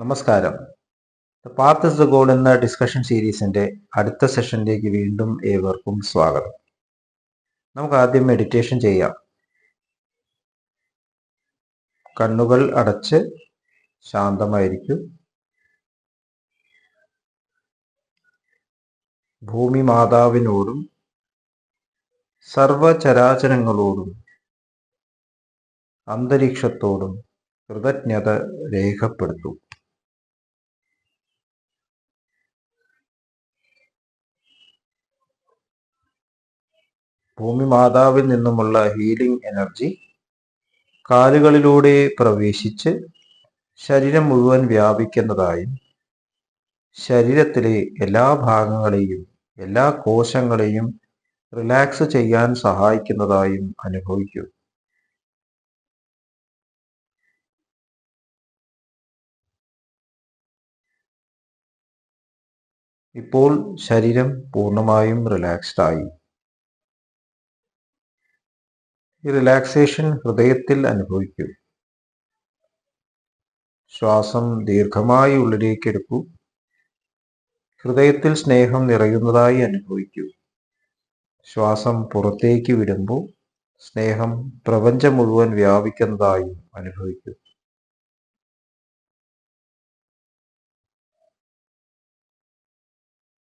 നമസ്കാരം. The path is the goal എന്ന discussion സീരീസിന്റെ അടുത്ത സെഷനിലേക്ക് വീണ്ടും ഏവർക്കും സ്വാഗതം. നമുക്ക് ആദ്യം മെഡിറ്റേഷൻ ചെയ്യാം. കണ്ണുകൾ അടച്ച് ശാന്തമായിരിക്കും. ഭൂമി മാതാവിനോടും സർവചരാചരങ്ങളോടും അന്തരീക്ഷത്തോടും കൃതജ്ഞത രേഖപ്പെടുത്തും. ഭൂമി മാതാവിൽ നിന്നുമുള്ള ഹീലിംഗ് എനർജി കാലുകളിലൂടെ പ്രവേശിച്ച് ശരീരം മുഴുവൻ വ്യാപിക്കുന്നതായും ശരീരത്തിലെ എല്ലാ ഭാഗങ്ങളെയും എല്ലാ കോശങ്ങളെയും റിലാക്സ് ചെയ്യാൻ സഹായിക്കുന്നതായും അനുഭവിക്കൂ. ഇപ്പോൾ ശരീരം പൂർണ്ണമായും റിലാക്സ്ഡ് ആയി. ഈ റിലാക്സേഷൻ ഹൃദയത്തിൽ അനുഭവിക്കൂ. ശ്വാസം ദീർഘമായി ഉള്ളിലേക്ക് എടുക്കൂ. ഹൃദയത്തിൽ സ്നേഹം നിറയുന്നതായി അനുഭവിക്കൂ. ശ്വാസം പുറത്തേക്ക് വിടുമ്പോൾ സ്നേഹം പ്രപഞ്ചം മുഴുവൻ വ്യാപിക്കുന്നതായും അനുഭവിക്കൂ.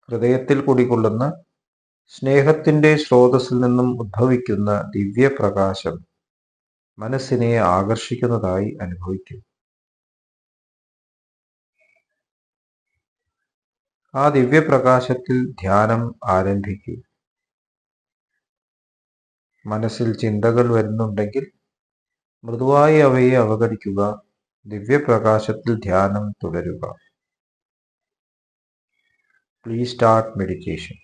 ഹൃദയത്തിൽ കുടികൊള്ളുന്ന സ്നേഹത്തിന്റെ സ്രോതസ്സിൽ നിന്നും ഉദ്ഭവിക്കുന്ന ദിവ്യപ്രകാശം മനസ്സിനെ ആകർഷിക്കുന്നതായി അനുഭവിക്കും. ആ ദിവ്യപ്രകാശത്തിൽ ധ്യാനം ആരംഭിക്കൂ. മനസ്സിൽ ചിന്തകൾ വരുന്നുണ്ടെങ്കിൽ മൃദുവായി അവയെ അവഗണിക്കുക. ദിവ്യപ്രകാശത്തിൽ ധ്യാനം തുടരുക. Please start meditation.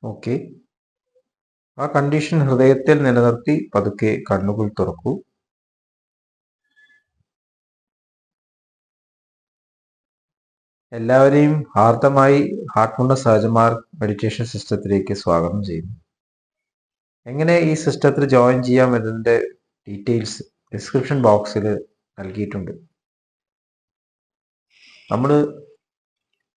ഓക്കെ, ആ കണ്ടീഷൻ ഹൃദയത്തിൽ നിലനിർത്തി പതുക്കെ കണ്ണുകൾ തുറക്കൂ. എല്ലാവരെയും ഹാർദമായി ഹാർട്ട്ഫുൾനെസ് സഹജമാർ മെഡിറ്റേഷൻ സിസ്റ്റത്തിലേക്ക് സ്വാഗതം ചെയ്യുന്നു. എങ്ങനെ ഈ സിസ്റ്റത്തിൽ ജോയിൻ ചെയ്യാം എന്നതിൻ്റെ ഡീറ്റെയിൽസ് ഡിസ്ക്രിപ്ഷൻ ബോക്സിൽ നൽകിയിട്ടുണ്ട്. നമ്മൾ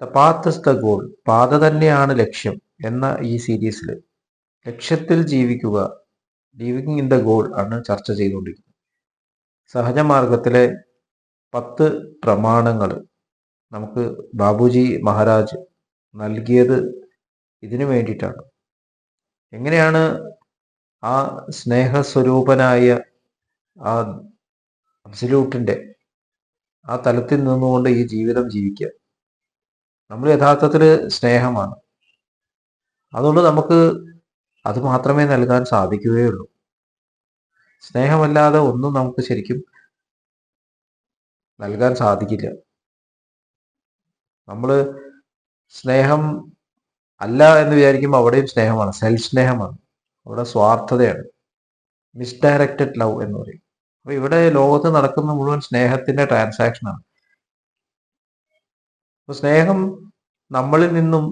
the path is the goal, പാത തന്നെയാണ് ലക്ഷ്യം എന്ന ഈ സീരീസിൽ ലക്ഷ്യത്തിൽ ജീവിക്കുക, ലിവിങ് ഇൻ ദ ഗോൾ ആണ് ചർച്ച ചെയ്തുകൊണ്ടിരിക്കുന്നത്. സഹജമാർഗത്തിലെ 10 പ്രമാണങ്ങൾ നമുക്ക് ബാബുജി മഹാരാജ് നൽകിയത് ഇതിനു വേണ്ടിയിട്ടാണ്. എങ്ങനെയാണ് ആ സ്നേഹസ്വരൂപനായ ആ അബ്സല്യൂട്ടിൻ്റെ ആ തലത്തിൽ നിന്നുകൊണ്ട് ഈ ജീവിതം ജീവിക്കുക. നമ്മൾ യഥാർത്ഥത്തിൽ സ്നേഹമാണ്. അതുകൊണ്ട് നമുക്ക് അത് മാത്രമേ നൽകാൻ സാധിക്കുകയുള്ളൂ. സ്നേഹമല്ലാതെ ഒന്നും നമുക്ക് ശരിക്കും നൽകാൻ സാധിക്കില്ല. നമ്മൾ സ്നേഹം അല്ല എന്ന് വിചാരിക്കുമ്പോൾ അവിടെയും സ്നേഹമാണ്, സെൽഫ് സ്നേഹമാണ്, അവിടെ സ്വാർത്ഥതയാണ്, മിസ്ഡയറക്റ്റഡ് ലവ് എന്ന് പറയും. അപ്പൊ ഇവിടെ ലോകത്ത് നടക്കുന്ന മുഴുവൻ സ്നേഹത്തിന്റെ ട്രാൻസാക്ഷനാണ്. അപ്പൊ സ്നേഹം നമ്മളിൽ നിന്നും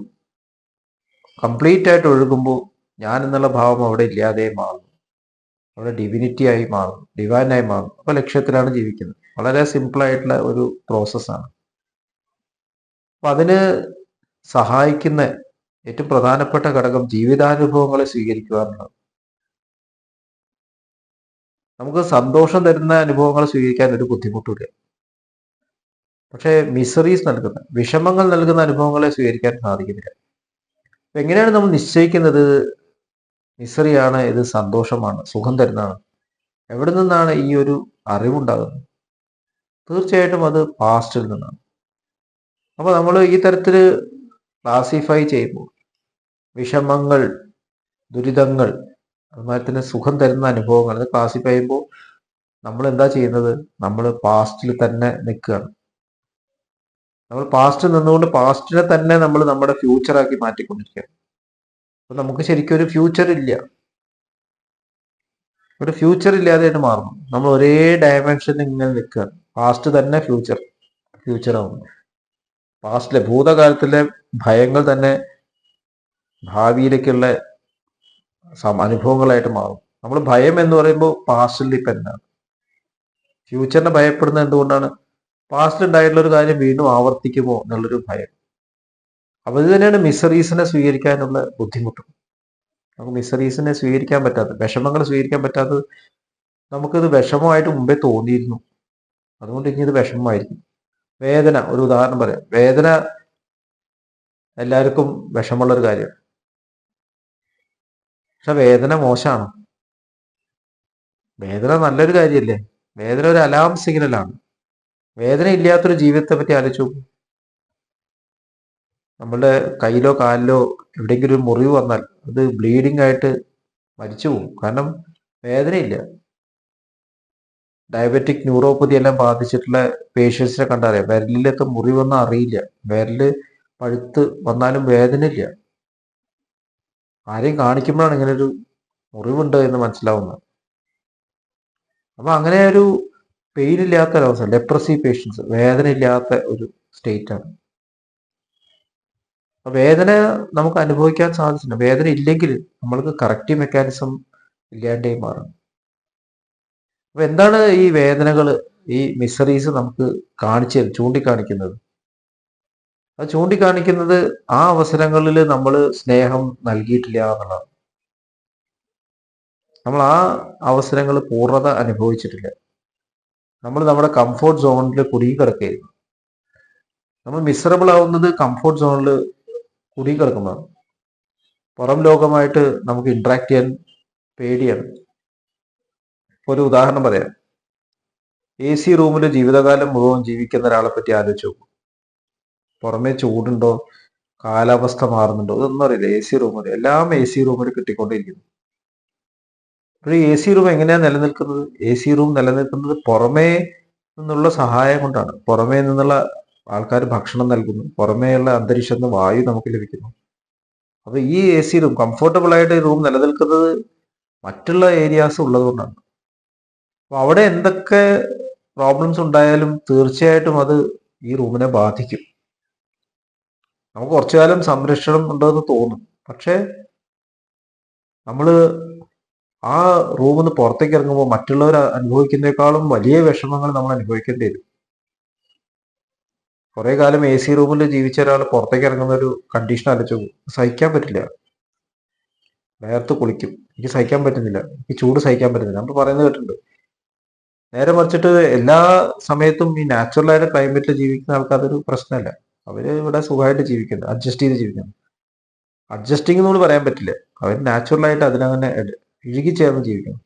കംപ്ലീറ്റ് ആയിട്ട് ഒഴുകുമ്പോൾ ഞാൻ എന്നുള്ള ഭാവം അവിടെ ഇല്ലാതെ മാറുന്നു, അവിടെ ഡിവിനിറ്റി ആയി മാറുന്നു, ഡിവൈനായി മാറുന്നു. അപ്പൊ ലക്ഷ്യത്തിലാണ് ജീവിക്കുന്നത്. വളരെ സിമ്പിൾ ആയിട്ടുള്ള ഒരു പ്രോസസ്സാണ്. അപ്പൊ അതിന് സഹായിക്കുന്ന ഏറ്റവും പ്രധാനപ്പെട്ട ഘടകം ജീവിതാനുഭവങ്ങളെ സ്വീകരിക്കുക എന്നുള്ളത്. നമുക്ക് സന്തോഷം തരുന്ന അനുഭവങ്ങൾ സ്വീകരിക്കാൻ ഒരു ബുദ്ധിമുട്ടില്ല. പക്ഷേ മിസറീസ് നൽകുന്ന, വിഷമങ്ങൾ നൽകുന്ന അനുഭവങ്ങളെ സ്വീകരിക്കാൻ സാധിക്കുന്നില്ല. അപ്പൊ എങ്ങനെയാണ് നമ്മൾ നിശ്ചയിക്കുന്നത് മിസറിയാണ്, ഇത് സന്തോഷമാണ്, സുഖം തരുന്നതാണ്? എവിടെ നിന്നാണ് ഈ ഒരു അറിവുണ്ടാകുന്നത്? തീർച്ചയായിട്ടും അത് പാസ്റ്റിൽ നിന്നാണ്. അപ്പോൾ നമ്മൾ ഈ തരത്തിൽ ക്ലാസിഫൈ ചെയ്യുമ്പോൾ വിഷമങ്ങൾ, ദുരിതങ്ങൾ, അതുമാതിരി തന്നെ സുഖം തരുന്ന അനുഭവങ്ങൾ ക്ലാസിഫൈ ചെയ്യുമ്പോൾ നമ്മൾ എന്താ ചെയ്യുന്നത്? നമ്മൾ പാസ്റ്റിൽ തന്നെ നിൽക്കുകയാണ്. നമ്മൾ പാസ്റ്റിൽ നിന്നുകൊണ്ട് പാസ്റ്റിനെ തന്നെ നമ്മൾ നമ്മുടെ ഫ്യൂച്ചറാക്കി മാറ്റിക്കൊണ്ടിരിക്കുകയാണ്. അപ്പൊ നമുക്ക് ശരിക്കും ഒരു ഫ്യൂച്ചർ ഇല്ല. ഒരു ഫ്യൂച്ചർ ഇല്ലാതെയായിട്ട് മാറുന്നു. നമ്മൾ ഒരേ ഡയമെൻഷനിൽ ഇങ്ങനെ നിൽക്കുകയാണ്. പാസ്റ്റ് തന്നെ ഫ്യൂച്ചറാവുന്നു. പാസ്റ്റിലെ ഭൂതകാലത്തിലെ ഭയങ്ങൾ തന്നെ ഭാവിയിലേക്കുള്ള അനുഭവങ്ങളായിട്ട് മാറും. നമ്മൾ ഭയം എന്ന് പറയുമ്പോൾ പാസ്റ്റിൽ ഡിപ്പെൻഡ് ആണ്. ഫ്യൂച്ചറിനെ ഭയപ്പെടുന്നത് എന്തുകൊണ്ടാണ്? പാസ്റ്റിൽ ഉണ്ടായിട്ടുള്ള ഒരു കാര്യം വീണ്ടും ആവർത്തിക്കുമോ എന്നുള്ളൊരു ഭയം. അപ്പൊ ഇത് തന്നെയാണ് മിസറീസിനെ സ്വീകരിക്കാനുള്ള ബുദ്ധിമുട്ട്. നമുക്ക് മിസറീസിനെ സ്വീകരിക്കാൻ പറ്റാത്തത്, വിഷമങ്ങൾ സ്വീകരിക്കാൻ പറ്റാത്തത്, നമുക്കിത് വിഷമമായിട്ട് മുമ്പേ തോന്നിയിരുന്നു, അതുകൊണ്ട് ഇനി ഇത് വിഷമമായിരിക്കും. വേദന, ഒരു ഉദാഹരണം പറയാം. വേദന എല്ലാവർക്കും വിഷമമുള്ളൊരു കാര്യമാണ്. പക്ഷെ വേദന മോശമാണ്? വേദന നല്ലൊരു കാര്യമല്ലേ? വേദന ഒരു അലാം സിഗ്നലാണ്. വേദന ഇല്ലാത്തൊരു ജീവിതത്തെ പറ്റി ആലോചിച്ചു. നമ്മളുടെ കയ്യിലോ കാലിലോ എവിടെയെങ്കിലും ഒരു മുറിവ് വന്നാൽ അത് ബ്ലീഡിംഗ് ആയിട്ട് മരിച്ചു പോകും. കാരണം വേദനയില്ല. ഡയബറ്റിക് ന്യൂറോപ്പതി എല്ലാം ബാധിച്ചിട്ടുള്ള പേഷ്യൻസിനെ കണ്ടറിയാം, വിരലിലൊക്കെ മുറിവൊന്നും അറിയില്ല. വിരല് പഴുത്ത് വന്നാലും വേദന ഇല്ല. ആരെയും കാണിക്കുമ്പോഴാണ് ഇങ്ങനെ ഒരു മുറിവുണ്ട് എന്ന് മനസ്സിലാവുന്നത്. അപ്പൊ അങ്ങനെ ഒരു പെയിൻ ഇല്ലാത്ത ഒരവസ്ഥ, ലെപ്രസി പേഷ്യൻസ്, വേദന ഇല്ലാത്ത ഒരു സ്റ്റേറ്റ് ആണ്. അപ്പൊ വേദന നമുക്ക് അനുഭവിക്കാൻ സാധിച്ചില്ല. വേദന ഇല്ലെങ്കിൽ നമ്മൾക്ക് കറക്റ്റീവ് മെക്കാനിസം ഇല്ലാണ്ടേ മാറും. അപ്പൊ എന്താണ് ഈ വേദനകൾ, ഈ മിസറീസ് നമുക്ക് ചൂണ്ടിക്കാണിക്കുന്നത്? അത് ചൂണ്ടിക്കാണിക്കുന്നത് ആ അവസരങ്ങളിൽ നമ്മൾ സ്നേഹം നൽകിയിട്ടില്ല എന്നുള്ളതാണ്. നമ്മൾ ആ അവസരങ്ങൾ പൂർണ്ണത അനുഭവിച്ചിട്ടില്ല. നമ്മൾ നമ്മുടെ കംഫോർട്ട് സോണിൽ കുടുങ്ങിക്കിടക്കുകയായിരുന്നു. നമ്മൾ മിസറബിൾ ആവുന്നത് കംഫോർട്ട് സോണിൽ കുടുങ്ങിക്കിടക്കുന്നതാണ്. പുറം ലോകമായിട്ട് നമുക്ക് ഇന്ററാക്ട് ചെയ്യാൻ പേടിയാണ്. ഒരു ഉദാഹരണം പറയാം. AC റൂമിൽ ജീവിതകാലം മുഴുവൻ ജീവിക്കുന്ന ഒരാളെ പറ്റി ആലോചിച്ച് നോക്കും. പുറമേ ചൂടുണ്ടോ, കാലാവസ്ഥ മാറുന്നുണ്ടോ, ഇതൊന്നും അറിയില്ല. AC റൂമിൽ എല്ലാം AC റൂമിൽ കിട്ടിക്കൊണ്ടിരിക്കുന്നു. അപ്പോൾ ഈ AC റൂം എങ്ങനെയാണ് നിലനിൽക്കുന്നത്? AC റൂം നിലനിൽക്കുന്നത് പുറമേ നിന്നുള്ള സഹായം കൊണ്ടാണ്. പുറമേ നിന്നുള്ള ആൾക്കാർ ഭക്ഷണം നൽകുന്നു, പുറമേയുള്ള അന്തരീക്ഷത്തിൽ നിന്ന് വായു നമുക്ക് ലഭിക്കുന്നു. അപ്പൊ ഈ AC റൂം, കംഫർട്ടബിൾ ആയിട്ട് ഈ റൂം നിലനിൽക്കുന്നത് മറ്റുള്ള ഏരിയാസ് ഉള്ളത് കൊണ്ടാണ്. അപ്പൊ അവിടെ എന്തൊക്കെ പ്രോബ്ലംസ് ഉണ്ടായാലും തീർച്ചയായിട്ടും അത് ഈ റൂമിനെ ബാധിക്കും. നമുക്ക് കുറച്ചു കാലം സംരക്ഷണം ഉണ്ടെന്ന് തോന്നും, പക്ഷെ നമ്മൾ ആ റൂമിൽ നിന്ന് പുറത്തേക്ക് ഇറങ്ങുമ്പോൾ മറ്റുള്ളവർ അനുഭവിക്കുന്നതിനേക്കാളും വലിയ വിഷമങ്ങൾ നമ്മൾ അനുഭവിക്കേണ്ടി വരും. കുറെ കാലം AC റൂമിൽ ജീവിച്ച ഒരാൾ പുറത്തേക്ക് ഇറങ്ങുന്ന ഒരു കണ്ടീഷൻ ആലോചിച്ചു, സഹിക്കാൻ പറ്റില്ല. വേർത്ത് കുളിക്കും. എനിക്ക് സഹിക്കാൻ പറ്റുന്നില്ല, എനിക്ക് ചൂട് സഹിക്കാൻ പറ്റുന്നില്ല, നമ്മൾ പറയുന്നത് കേട്ടിട്ടുണ്ട്. നേരെ മറിച്ചിട്ട് എല്ലാ സമയത്തും ഈ നാച്ചുറലായിട്ട് ക്ലൈമറ്റിൽ ജീവിക്കുന്ന ആൾക്കാർ അതൊരു പ്രശ്നമല്ല. അവര് ഇവിടെ സുഖമായിട്ട് ജീവിക്കുന്നത്, അഡ്ജസ്റ്റ് ചെയ്ത് ജീവിക്കുന്നത്. അഡ്ജസ്റ്റിംഗ് എന്നോട് പറയാൻ പറ്റില്ല, അവർ നാച്ചുറലായിട്ട് അതിനങ്ങനെ ഇഴുകി ചേർന്ന് ജീവിക്കണം.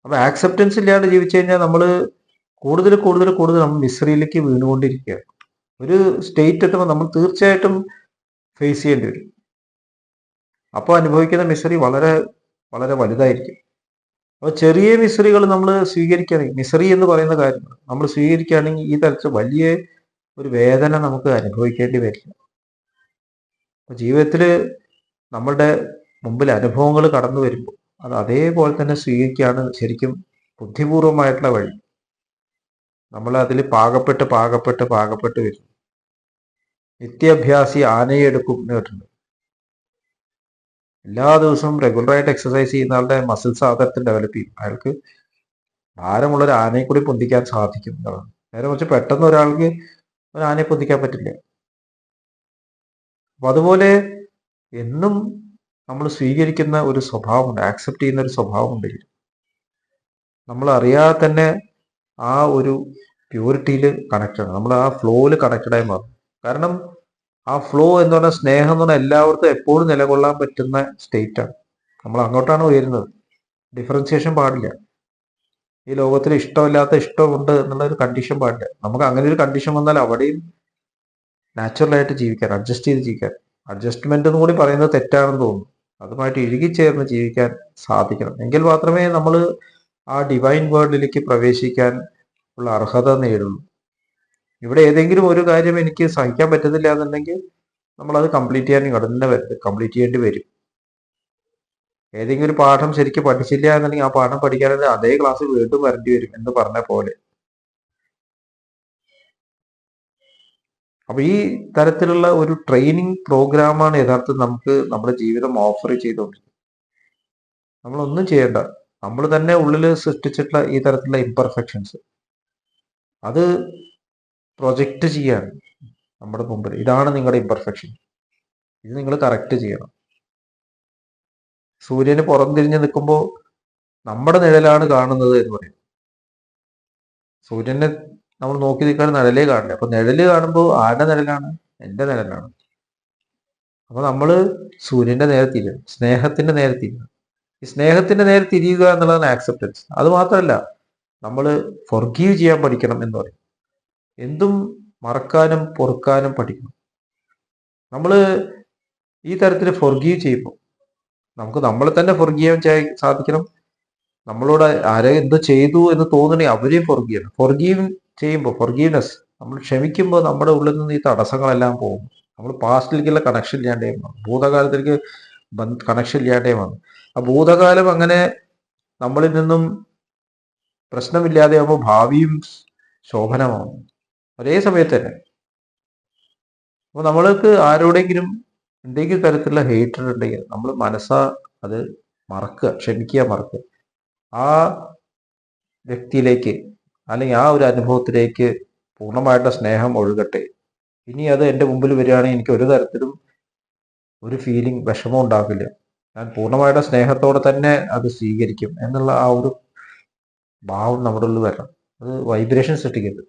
അപ്പൊ ആക്സെപ്റ്റൻസ് ഇല്ലാണ്ട് ജീവിച്ചു കഴിഞ്ഞാൽ നമ്മൾ കൂടുതൽ നമ്മൾ മിസറിയിലേക്ക് വീണുകൊണ്ടിരിക്കുകയാണ്. ഒരു സ്റ്റേറ്റ് എത്തുമ്പോൾ നമ്മൾ തീർച്ചയായിട്ടും ഫേസ് ചെയ്യേണ്ടി വരും. അപ്പോൾ അനുഭവിക്കുന്ന മിസറി വളരെ വളരെ വലുതായിരിക്കും. അപ്പോൾ ചെറിയ മിസറികൾ നമ്മൾ സ്വീകരിക്കുകയാണെങ്കിൽ, മിസറി എന്ന് പറയുന്ന കാര്യം നമ്മൾ സ്വീകരിക്കുകയാണെങ്കിൽ ഈ തരത്തിൽ വലിയ ഒരു വേദന നമുക്ക് അനുഭവിക്കേണ്ടി വരില്ല. അപ്പോൾ ജീവിതത്തിൽ നമ്മളുടെ മുമ്പിൽ അനുഭവങ്ങൾ കടന്നു വരുമ്പോൾ അത് അതേപോലെ തന്നെ സ്വീകരിക്കുകയാണ് ശരിക്കും ബുദ്ധിപൂർവമായിട്ടുള്ള വഴി. നമ്മൾ അതിൽ പാകപ്പെട്ട് വരും. നിത്യാഭ്യാസി ആനയെ എടുക്കും എന്ന് കേട്ടിട്ടുണ്ട്. എല്ലാ ദിവസവും റെഗുലറായിട്ട് എക്സസൈസ് ചെയ്യുന്ന ആളുടെ മസിൽസ് ആധാരത്തിൽ ഡെവലപ്പ് ചെയ്യും. അയാൾക്ക് ഭാരമുള്ള ഒരു ആനയെ കൂടി പൊന്തിക്കാൻ സാധിക്കും എന്നതാണ്. നേരെ മറിച്ച് പെട്ടെന്ന് ഒരാൾക്ക് ഒരു ആനയെ പൊന്തിക്കാൻ പറ്റില്ല. അപ്പൊ അതുപോലെ എന്നും നമ്മൾ സ്വീകരിക്കുന്ന ഒരു സ്വഭാവമുണ്ട്, ആക്സെപ്റ്റ് ചെയ്യുന്ന ഒരു സ്വഭാവമുണ്ട്. നമ്മൾ അറിയാതെ തന്നെ ആ ഒരു പ്യൂരിറ്റിയിൽ കണക്റ്റഡ്, നമ്മൾ ആ ഫ്ലോയിൽ കണക്റ്റഡായി മാറും. കാരണം ആ ഫ്ലോ എന്ന് പറഞ്ഞാൽ സ്നേഹം എന്ന് പറഞ്ഞാൽ എല്ലാവർക്കും എപ്പോഴും നിലകൊള്ളാൻ പറ്റുന്ന സ്റ്റേറ്റാണ്. നമ്മൾ അങ്ങോട്ടാണ് ഉയരുന്നത്. ഡിഫറൻസിയേഷൻ പാടില്ല. ഈ ലോകത്തിൽ ഇഷ്ടമില്ലാത്ത ഇഷ്ടമുണ്ട് എന്നുള്ള ഒരു കണ്ടീഷൻ പാടില്ല. നമുക്ക് അങ്ങനെ ഒരു കണ്ടീഷൻ വന്നാൽ അവിടെയും നാച്ചുറലായിട്ട് ജീവിക്കാൻ, അഡ്ജസ്റ്റ് ചെയ്ത് ജീവിക്കാൻ, അഡ്ജസ്റ്റ്മെന്റ് എന്ന് കൂടി പറയുന്നത് തെറ്റാണെന്ന് തോന്നുന്നു. അതുമായിട്ട് ഇഴുകിച്ചേർന്ന് ജീവിക്കാൻ സാധിക്കണം. എങ്കിൽ മാത്രമേ നമ്മൾ ആ ഡിവൈൻ വേൾഡിലേക്ക് പ്രവേശിക്കാൻ ഉള്ള അർഹത നേടുള്ളൂ. ഇവിടെ ഏതെങ്കിലും ഒരു കാര്യം എനിക്ക് സഹിക്കാൻ പറ്റുന്നില്ല എന്നുണ്ടെങ്കിൽ നമ്മളത് കംപ്ലീറ്റ് ചെയ്യേണ്ടി വരും. ഏതെങ്കിലും ഒരു പാഠം ശരിക്കും പഠിച്ചില്ല എന്നുണ്ടെങ്കിൽ ആ പാഠം പഠിക്കാനായിട്ട് അതേ ക്ലാസ് വീണ്ടും വരേണ്ടി വരും എന്ന് പറഞ്ഞ പോലെ. അപ്പൊ ഈ തരത്തിലുള്ള ഒരു ട്രെയിനിങ് പ്രോഗ്രാമാണ് യഥാർത്ഥത്തിൽ നമുക്ക് നമ്മുടെ ജീവിതം ഓഫർ ചെയ്തുകൊണ്ടിരിക്കുന്നത്. നമ്മളൊന്നും ചെയ്യേണ്ട, നമ്മൾ തന്നെ ഉള്ളിൽ സൃഷ്ടിച്ചിട്ടുള്ള ഈ തരത്തിലുള്ള ഇംപെർഫെക്ഷൻസ് അത് പ്രൊജക്റ്റ് ചെയ്യാണ് നമ്മുടെ മുമ്പിൽ. ഇതാണ് നിങ്ങളുടെ ഇംപെർഫെക്ഷൻ, ഇത് നിങ്ങൾ കറക്റ്റ് ചെയ്യണം. സൂര്യന് പുറം തിരിഞ്ഞ് നിൽക്കുമ്പോൾ നമ്മുടെ നിഴലാണ് കാണുന്നത് എന്ന് പറയും. സൂര്യനെ നമ്മൾ നോക്കി നിൽക്കാൻ നിഴലേ കാണില്ല. അപ്പൊ നിഴല് കാണുമ്പോൾ ആരുടെ നിഴലാണ്? എൻ്റെ നിഴലാണ്. അപ്പൊ നമ്മള് സൂര്യന്റെ നേരെ തിരിയണം, സ്നേഹത്തിന്റെ നേരെ തിരിയണം. ഈ സ്നേഹത്തിന്റെ നേരെ തിരിയുക എന്നുള്ളതാണ് ആക്സെപ്റ്റൻസ്. അത് മാത്രമല്ല, നമ്മൾ ഫൊർഗീവ് ചെയ്യാൻ പഠിക്കണം എന്ന് പറയും. എന്തും മറക്കാനും പൊറുക്കാനും പഠിക്കണം. നമ്മൾ ഈ തരത്തിൽ ഫൊർഗീവ് ചെയ്യുമ്പോൾ നമുക്ക് നമ്മളെ തന്നെ ഫൊർഗീവ് സാധിക്കണം. നമ്മളോട് ആരെ എന്ത് ചെയ്തു എന്ന് തോന്നണേ അവരെയും ഫൊർഗീവ് ചെയ്യുമ്പോൾ, ഫൊർഗീവ്നെസ്, നമ്മൾ ക്ഷമിക്കുമ്പോൾ നമ്മുടെ ഉള്ളിൽ നിന്ന് ഈ തടസ്സങ്ങളെല്ലാം പോകും. നമ്മൾ പാസ്റ്റിലേക്കുള്ള കണക്ഷൻ ഇല്ലാണ്ടേ വന്നു, ഭൂതകാലത്തിലേക്ക് കണക്ഷൻ ഇല്ലാണ്ടേ വന്നു. ആ ഭൂതകാലം അങ്ങനെ നമ്മളിൽ നിന്നും പ്രശ്നമില്ലാതെ ആകുമ്പോൾ ഭാവിയും ശോഭനമാവും ഒരേ സമയത്ത് തന്നെ. അപ്പോൾ നമ്മൾക്ക് ആരോടെങ്കിലും എന്തെങ്കിലും തരത്തിലുള്ള ഹേറ്റഡ് ഉണ്ടെങ്കിൽ നമ്മൾ അത് മറക്കുക, മറക്കുക. ആ വ്യക്തിയിലേക്ക് അല്ലെങ്കിൽ ആ ഒരു അനുഭവത്തിലേക്ക് പൂർണ്ണമായിട്ട് സ്നേഹം ഒഴുകട്ടെ. ഇനി അത് എൻ്റെ മുമ്പിൽ വരികയാണെങ്കിൽ എനിക്ക് ഒരു തരത്തിലും ഒരു ഫീലിംഗ്, വിഷമം ഉണ്ടാകില്ല. ഞാൻ പൂർണ്ണമായിട്ട് സ്നേഹത്തോടെ തന്നെ അത് സ്വീകരിക്കും എന്നുള്ള ആ ഒരു ഭാവം നമ്മുടെ ഉള്ളിൽ വരണം. അത് വൈബ്രേഷൻ സൃഷ്ടിക്കരുത്.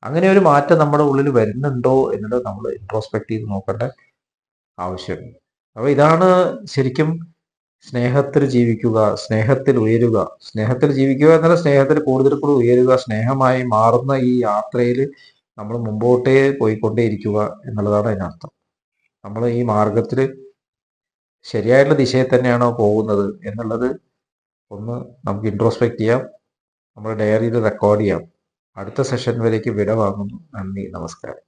അങ്ങനെ ഒരു മാറ്റം നമ്മുടെ ഉള്ളിൽ വരുന്നുണ്ടോ എന്നുള്ളത് നമ്മൾ ഇൻട്രോസ്പെക്ട് ചെയ്ത് നോക്കേണ്ട ആവശ്യമുണ്ട്. അപ്പോൾ ഇതാണ് ശരിക്കും സ്നേഹത്തിൽ ജീവിക്കുക, സ്നേഹത്തിൽ ഉയരുക. സ്നേഹത്തിൽ ജീവിക്കുക എന്നാൽ സ്നേഹത്തിൽ കൂടുതൽ ഉയരുക, സ്നേഹമായി മാറുന്ന ഈ യാത്രയിൽ നമ്മൾ മുമ്പോട്ടേ പോയിക്കൊണ്ടേയിരിക്കുക എന്നുള്ളതാണ് അതിനർത്ഥം. നമ്മൾ ഈ മാർഗത്തിൽ ശരിയായിട്ടുള്ള ദിശയിൽ തന്നെയാണോ പോകുന്നത് എന്നുള്ളത് ഒന്ന് നമുക്ക് ഇൻട്രോസ്പെക്ട് ചെയ്യാം, നമ്മുടെ ഡയറിയിൽ റെക്കോർഡ് ചെയ്യാം. അടുത്ത സെഷൻ വരേക്ക് വിട വാങ്ങുന്നു. നന്ദി, നമസ്കാരം.